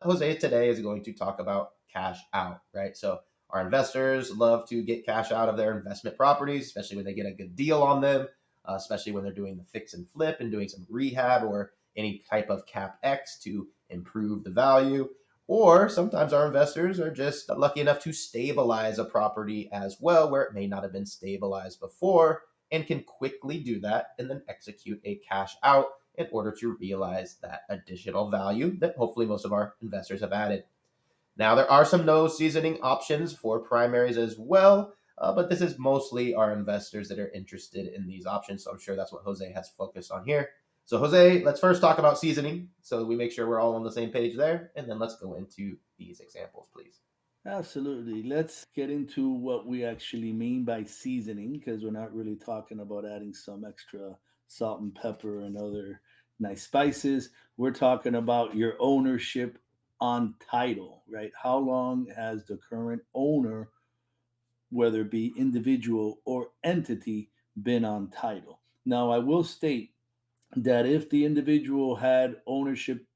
Jose today is going to talk about cash out, right? So our investors love to get cash out of their investment properties, especially when they get a good deal on them, especially when they're doing the fix and flip and doing some rehab or any type of CapEx to improve the value. Or sometimes our investors are just lucky enough to stabilize a property as well, where it may not have been stabilized before, and can quickly do that and then execute a cash out in order to realize that additional value that hopefully most of our investors have added. Now, there are some no seasoning options for primaries as well, but this is mostly our investors that are interested in these options. So I'm sure that's what Jose has focused on here. So, Jose, let's first talk about seasoning so we make sure we're all on the same page there. And then let's go into these examples, please. Absolutely. Let's get into what we actually mean by seasoning because we're not really talking about adding some extra salt and pepper and other nice spices. We're talking about your ownership on title, right? How long has the current owner, whether it be individual or entity, been on title? Now, I will state that if the individual had ownership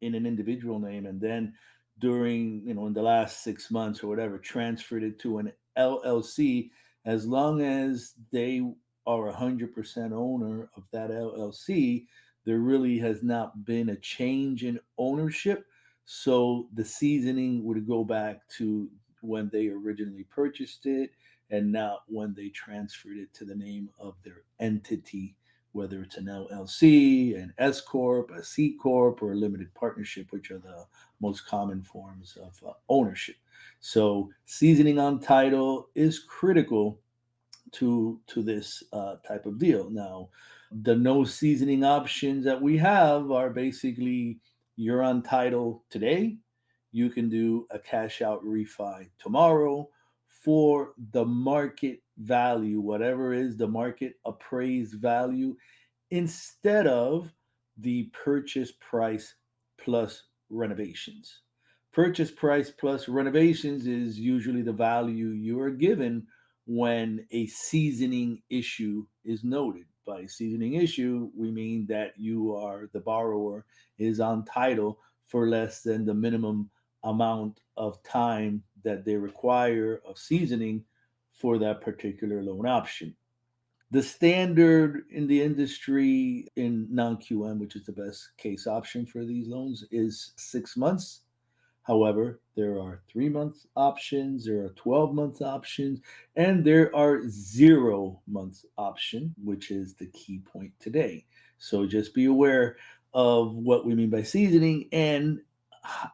in an individual name and then during in the last 6 months or whatever transferred it to an LLC, as long as they are 100% owner of that LLC, there really has not been a change in ownership. So the seasoning would go back to when they originally purchased it and not when they transferred it to the name of their entity, whether it's an LLC, an S corp, a C corp, or a limited partnership, which are the most common forms of ownership. So seasoning on title is critical to this type of deal. Now, the no seasoning options that we have are basically you're on title today. You can do a cash out refi tomorrow for the market value, whatever is the market appraised value, instead of the purchase price plus renovations. Purchase price plus renovations is usually the value you are given when a seasoning issue is noted. By seasoning issue, we mean that you are the borrower is on title for less than the minimum amount of time that they require of seasoning for that particular loan option. The standard in the industry in non QM, which is the best case option for these loans, is 6 months. However, there are 3 month options, there are 12-month options, and there are 0 month option, which is the key point today. So just be aware of what we mean by seasoning and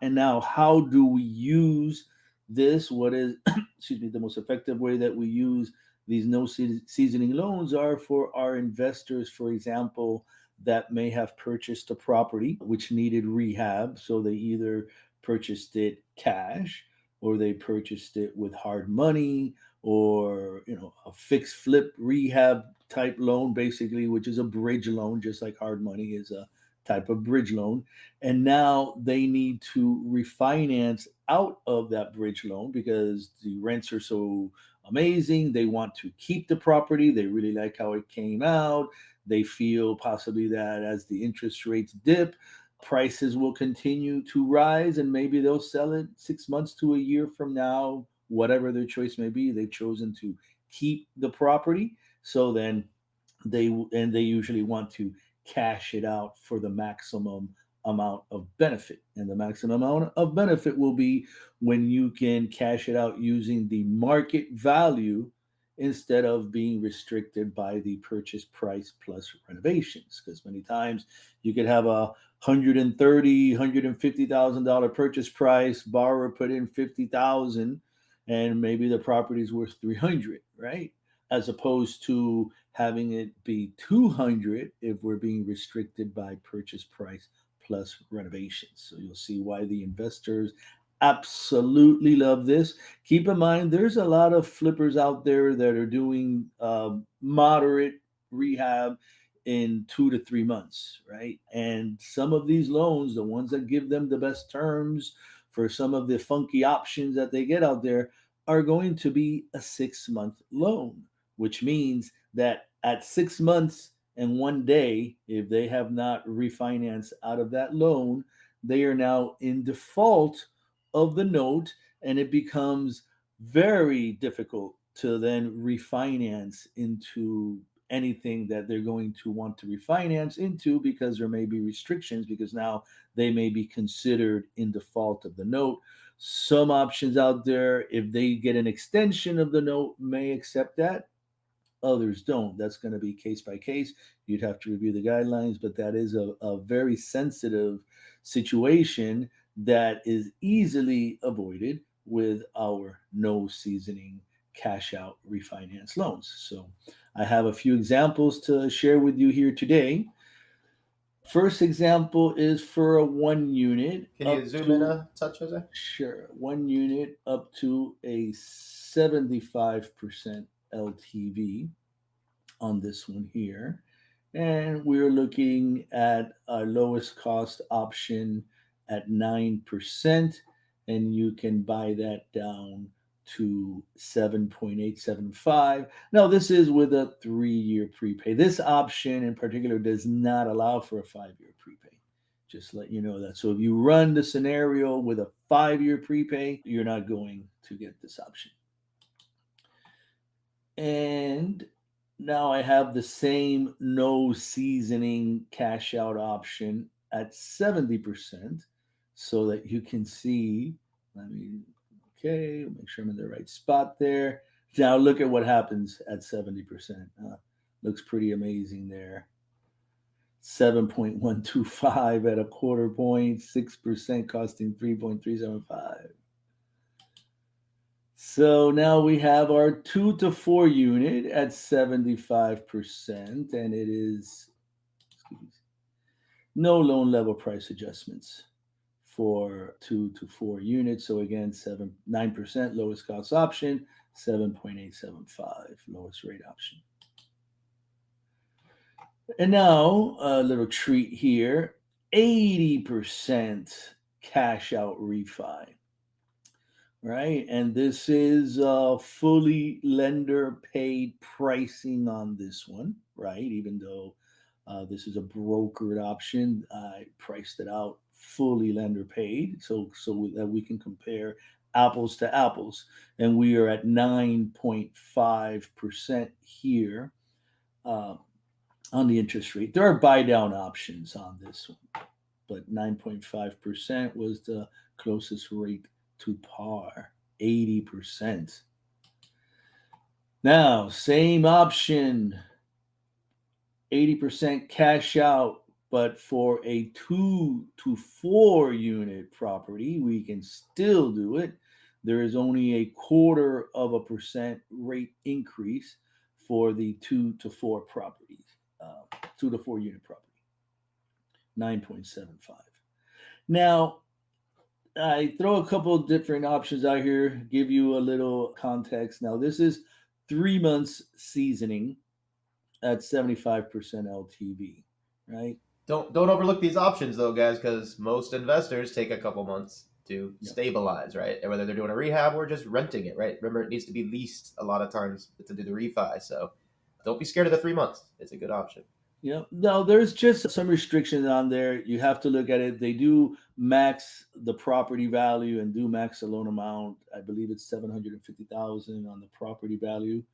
now how do we use this? What is excuse me, the most effective way that we use these no seasoning loans are for our investors, for example, that may have purchased a property which needed rehab. So they either purchased it cash or they purchased it with hard money or a fixed flip rehab type loan basically, which is a bridge loan, just like hard money is a type of bridge loan. And now they need to refinance out of that bridge loan because the rents are so amazing. They want to keep the property. They really like how it came out. They feel possibly that as the interest rates dip, prices will continue to rise and maybe they'll sell it 6 months to a year from now, whatever their choice may be. They've chosen to keep the property. So then they usually want to cash it out for the maximum amount of benefit. And the maximum amount of benefit will be when you can cash it out using the market value instead of being restricted by the purchase price plus renovations. Because many times you could have a $150,000 purchase price, borrower put in 50,000, and maybe the property is worth 300, right? As opposed to having it be 200 if we're being restricted by purchase price plus renovations. So you'll see why the investors absolutely love this. Keep in mind, there's a lot of flippers out there that are doing moderate rehab in 2 to 3 months, right? And some of these loans, the ones that give them the best terms for some of the funky options that they get out there, are going to be a 6 month loan, which means that at 6 months and one day, if they have not refinanced out of that loan, they are now in default of the note, and it becomes very difficult to then refinance into anything that they're going to want to refinance into, because there may be restrictions, because now they may be considered in default of the note. Some options out there, if they get an extension of the note, may accept that. Others don't. That's going to be case by case. You'd have to review the guidelines, but that is a very sensitive situation that is easily avoided with our no seasoning cash out refinance loans. So I have a few examples to share with you here today. First example is for a 1 unit Can you up zoom in to, a touch, Jose? sure, 1 unit up to a 75% LTV on this one here. And we're looking at our lowest cost option at 9%. And you can buy that down to 7.875. Now, this is with a 3 year prepay. This option in particular does not allow for a 5 year prepay. Just let you know that. So if you run the scenario with a 5 year prepay, you're not going to get this option. And now I have the same no seasoning cash out option at 70%, so that you can see. Let me, okay, make sure I'm in the right spot there. Now look at what happens at 70%. Looks pretty amazing there. 7.125 at a quarter point, 6% costing 3.375. So now we have our 2 to 4 unit at 75%, and it is, excuse me, no loan level price adjustments for 2 to 4 units. So again, 9% lowest cost option, 7.875 lowest rate option. And now a little treat here, 80% cash out refi. Right, and this is fully lender paid pricing on this one, right? Even though this is a brokered option, I priced it out fully lender paid, so that we can compare apples to apples, and we are at 9.5% here on the interest rate. There are buy down options on this one, but 9.5% was the closest rate to par, 80%. Now, same option, 80% cash out, but for a 2 to 4 unit property, we can still do it. There is only a 0.25% rate increase for the 2 to 4 properties, 2 to 4 unit property, 9.75. Now, I throw a couple of different options out here, give you a little context. Now, this is 3 months seasoning at 75% LTV, right? Don't overlook these options though, guys, because most investors take a couple months to Yeah. stabilize, right? And whether they're doing a rehab or just renting it, right? Remember, it needs to be leased a lot of times to do the refi. So don't be scared of the 3 months. It's a good option. Yeah. No, there's just some restrictions on there. You have to look at it. They do max the property value and do max the loan amount. I believe it's 750,000 on the property value.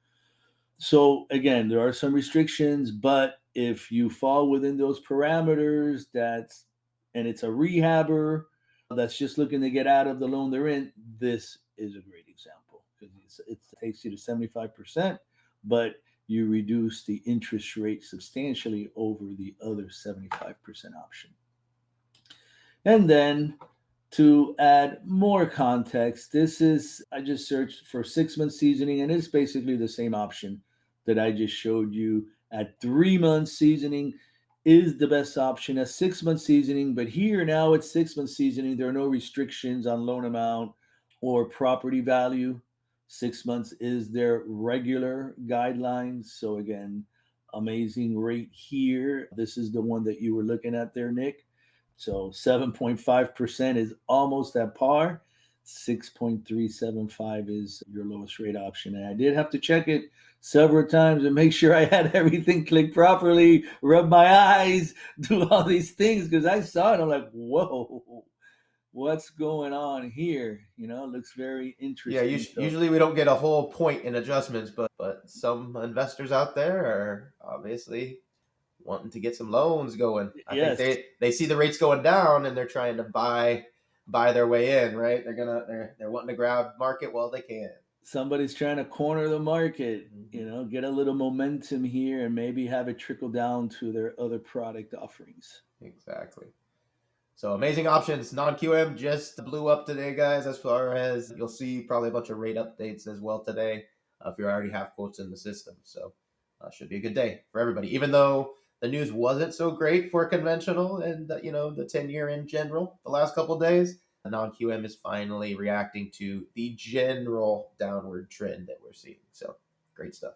So again, there are some restrictions, but if you fall within those parameters, and it's a rehabber that's just looking to get out of the loan they're in, this is a great example, because it takes you to 75%, but you reduce the interest rate substantially over the other 75% option. And then to add more context, I just searched for 6 month seasoning, and it's basically the same option that I just showed you. At 3 months seasoning is the best option at 6 month seasoning, but here now at 6 month seasoning, there are no restrictions on loan amount or property value. 6 months is their regular guidelines. So again, amazing rate here. This is the one that you were looking at there, Nick. So 7.5% is almost at par. 6.375 is your lowest rate option. And I did have to check it several times and make sure I had everything clicked properly, rub my eyes, do all these things because I saw it. I'm like, whoa, what's going on here? You know, it looks very Yeah, interesting. So usually we don't get a whole point in adjustments, but some investors out there are obviously wanting to get some loans going. I think yes, they see the rates going down and they're trying to buy their way in, right? They're wanting to grab market while they can. somebody's trying to corner the market, Hmm. you know, get a little momentum here and maybe have it trickle down to their other product offerings. Exactly. So amazing options. Non-QM just blew up today, guys. As far as you'll see, probably a bunch of rate updates as well today. If you already have quotes in the system, so should be a good day for everybody. Even though the news wasn't so great for conventional and the 10-year in general the last couple of days, non-QM is finally reacting to the general downward trend that we're seeing. So great stuff.